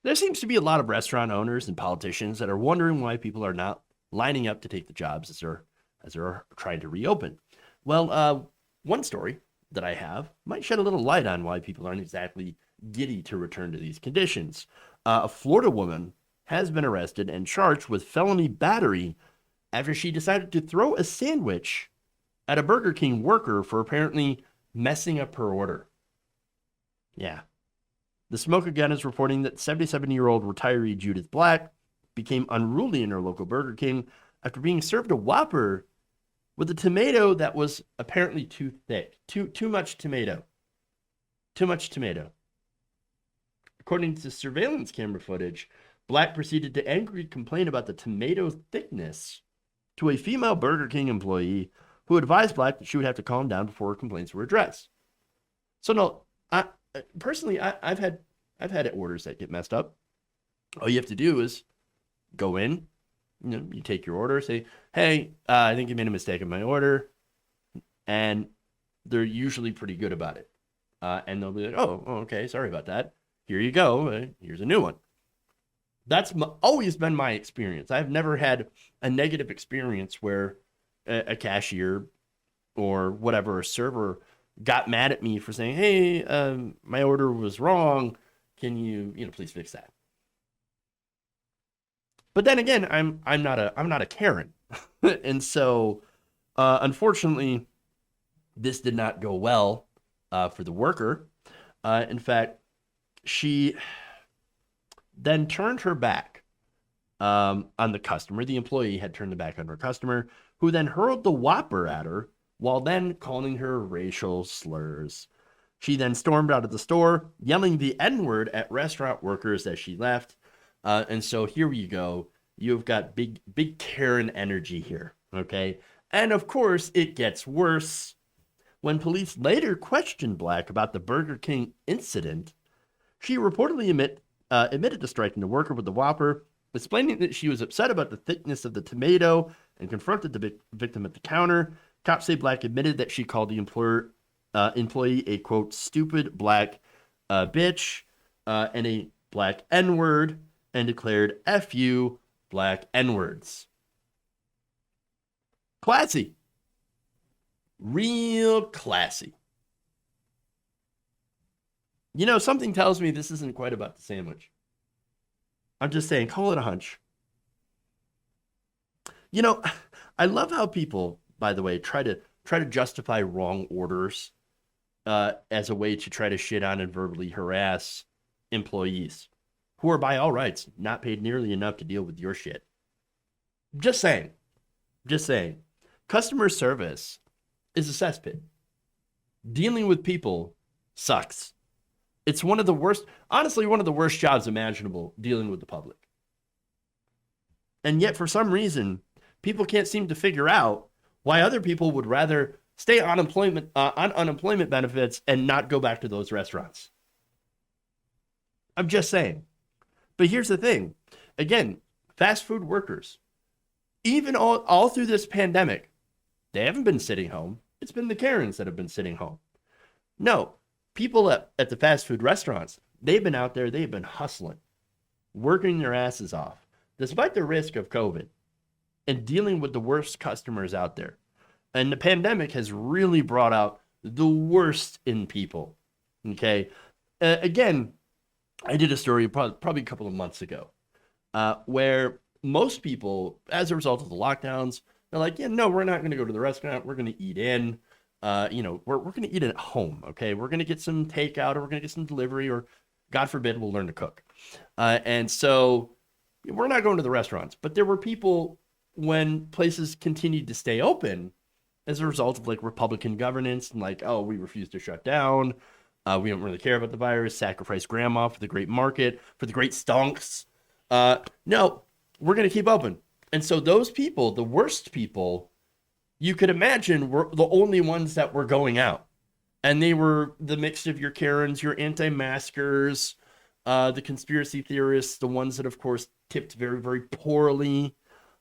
There seems to be a lot of restaurant owners and politicians that are wondering why people are not lining up to take the jobs as they're trying to reopen. Well, one story that I have might shed a little light on why people aren't exactly giddy to return to these conditions. A Florida woman has been arrested and charged with felony battery after she decided to throw a sandwich at a Burger King worker for apparently messing up her order. Yeah. The Smoke Again is reporting that 77-year-old retiree Judith Black became unruly in her local Burger King after being served a Whopper with a tomato that was apparently too thick. Too much tomato. Too much tomato. According to surveillance camera footage, Black proceeded to angrily complain about the tomato thickness to a female Burger King employee who advised Black that she would have to calm down before her complaints were addressed. So no, I personally I've had orders that get messed up. All you have to do is go in, you take your order, say, "Hey, I think you made a mistake in my order," and they're usually pretty good about it. And they'll be like, "Oh, okay, sorry about that. Here you go. Here's a new one." That's always been my experience. I've never had a negative experience where a cashier or whatever, a server got mad at me for saying, "Hey, my order was wrong. Can you please fix that?" But then again, I'm not a Karen, and so unfortunately, this did not go well for the worker. In fact, she then turned her back on the customer. The employee had turned the back on her customer, who then hurled the Whopper at her while then calling her racial slurs. She then stormed out of the store, yelling the N word at restaurant workers as she left. And so here you go. You've got big Karen energy here. Okay. And of course, it gets worse. When police later questioned Black about the Burger King incident, she reportedly admitted to striking the worker with the Whopper, explaining that she was upset about the thickness of the tomato and confronted the victim at the counter. Cops say Black admitted that she called the employee a, quote, stupid black bitch and a black N-word, and declared F you, black N-words. Classy. Real classy. Something tells me this isn't quite about the sandwich. I'm just saying, call it a hunch. I love how people, by the way, try to justify wrong orders as a way to try to shit on and verbally harass employees who are, by all rights, not paid nearly enough to deal with your shit. Just saying. Just saying. Customer service is a cesspit. Dealing with people sucks. It's one of the worst, honestly, one of the worst jobs imaginable, dealing with the public. And yet, for some reason, people can't seem to figure out why other people would rather stay on unemployment benefits and not go back to those restaurants. I'm just saying. But here's the thing. Again, fast food workers, even all through this pandemic, they haven't been sitting home. It's been the Karens that have been sitting home. No, people at the fast food restaurants, they've been out there, they've been hustling, working their asses off, despite the risk of COVID, and dealing with the worst customers out there. And the pandemic has really brought out the worst in people. Okay. Again, I did a story probably a couple of months ago where most people, as a result of the lockdowns, they're like, yeah, no, we're not going to go to the restaurant. We're going to eat in. We're going to eat at home. Okay. We're going to get some takeout, or we're going to get some delivery, or God forbid, we'll learn to cook. And so we're not going to the restaurants. But there were people, when places continued to stay open as a result of like Republican governance and like, oh, we refuse to shut down. We don't really care about the virus. Sacrifice grandma for the great market, for the great stonks. No, we're going to keep open. And so those people, the worst people, you could imagine were the only ones that were going out. And they were the mix of your Karens, your anti-maskers, the conspiracy theorists, the ones that, of course, tipped very, very poorly.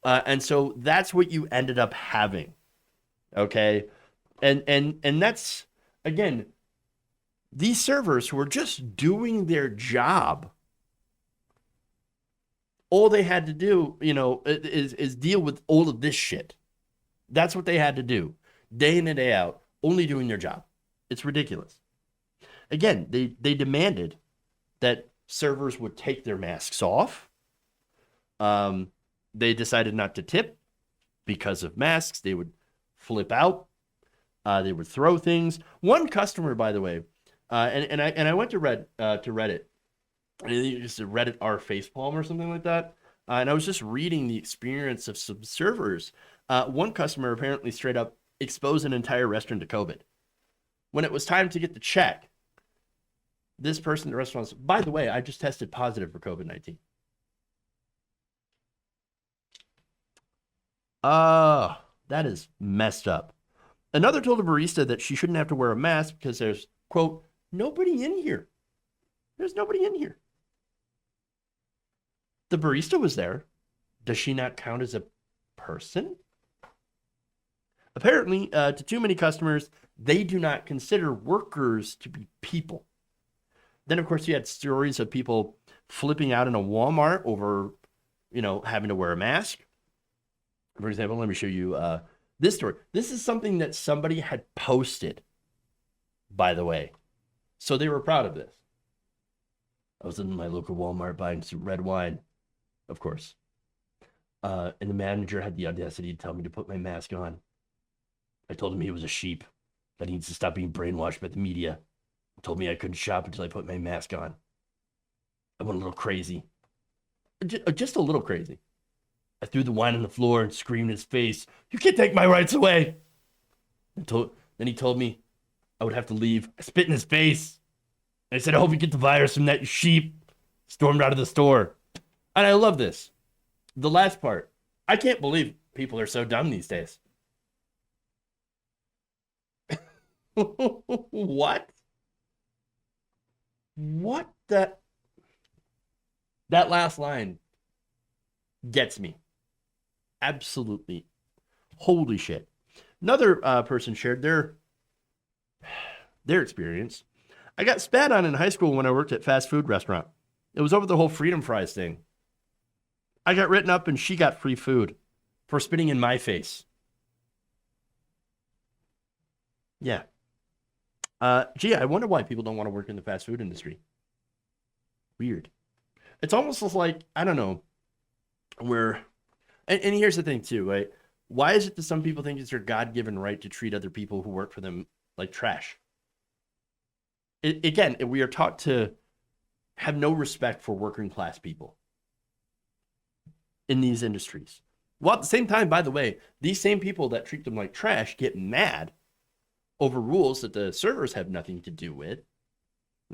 And so that's what you ended up having. Okay. And that's, again, these servers who are just doing their job All they had to do, is deal with all of this shit. That's what they had to do, day in and day out, only doing their job. It's ridiculous. Again, they demanded that servers would take their masks off. They decided not to tip because of masks. They would flip out. They would throw things. One customer, by the way, and I went to Reddit. I think it's a Reddit r facepalm or something like that. And I was just reading the experience of some servers. One customer apparently straight up exposed an entire restaurant to COVID. When it was time to get the check, this person in the restaurant said, by the way, I just tested positive for COVID-19. That is messed up. Another told a barista that she shouldn't have to wear a mask because there's, quote, nobody in here. There's nobody in here. The barista was there. Does she not count as a person? Apparently, to too many customers, they do not consider workers to be people. Then, of course, you had stories of people flipping out in a Walmart over, having to wear a mask. For example, let me show you this story. This is something that somebody had posted, by the way. So they were proud of this. I was in my local Walmart buying some red wine, of course. And the manager had the audacity to tell me to put my mask on. I told him he was a sheep, that he needs to stop being brainwashed by the media. He told me I couldn't shop until I put my mask on. I went a little crazy. Just a little crazy. I threw the wine on the floor and screamed in his face, "You can't take my rights away!" Then he told me I would have to leave. I spit in his face. I said, "I hope you get the virus from that, you sheep." Stormed out of the store. And I love this. The last part. I can't believe people are so dumb these days. What? What the? That last line gets me. Absolutely. Holy shit. Another person shared their experience. I got spat on in high school when I worked at fast food restaurant. It was over the whole freedom fries thing. I got written up and she got free food for spitting in my face. Yeah. Gee, I wonder why people don't want to work in the fast food industry. Weird. It's almost like, I don't know, where, and here's the thing too, right? Why is it that some people think it's their God-given right to treat other people who work for them like trash? Again, we are taught to have no respect for working class people in these industries. Well, at the same time, by the way, these same people that treat them like trash get mad over rules that the servers have nothing to do with.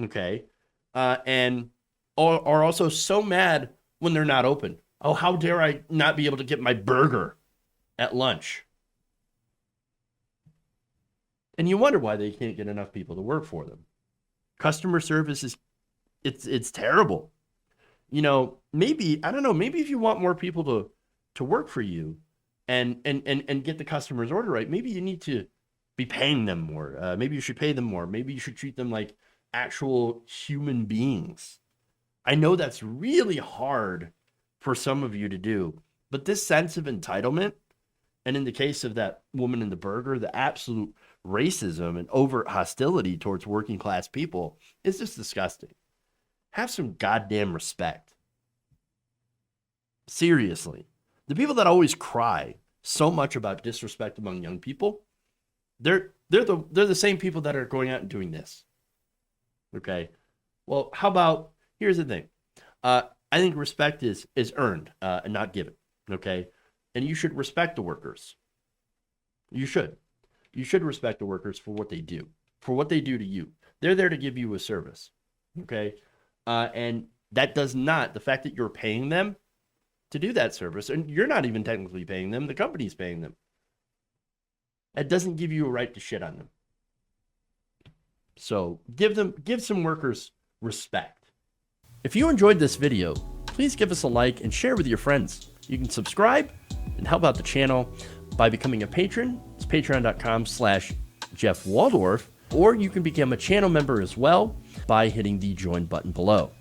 Okay. And are also so mad when they're not open. Oh, how dare I not be able to get my burger at lunch? And you wonder why they can't get enough people to work for them. Customer service is, it's terrible. Maybe, I don't know, maybe if you want more people to work for you and get the customer's order right, maybe you need to be paying them more. Maybe you should pay them more. Maybe you should treat them like actual human beings. I know that's really hard for some of you to do, but this sense of entitlement, and in the case of that woman in the burger, the absolute racism and overt hostility towards working class people is just disgusting. Have some goddamn respect. Seriously. The people that always cry so much about disrespect among young people, they're the same people that are going out and doing this. Okay. Well, how about, here's the thing. I think respect is earned and not given. Okay. And you should respect the workers. You should. You should respect the workers for what they do to you. They're there to give you a service. Okay. And that does not, the fact that you're paying them to do that service, and you're not even technically paying them, the company's paying them. That doesn't give you a right to shit on them. So give some workers respect. If you enjoyed this video, please give us a like and share with your friends. You can subscribe and help out the channel by becoming a patron. It's patreon.com/Jeff Waldorf, or you can become a channel member as well by hitting the join button below.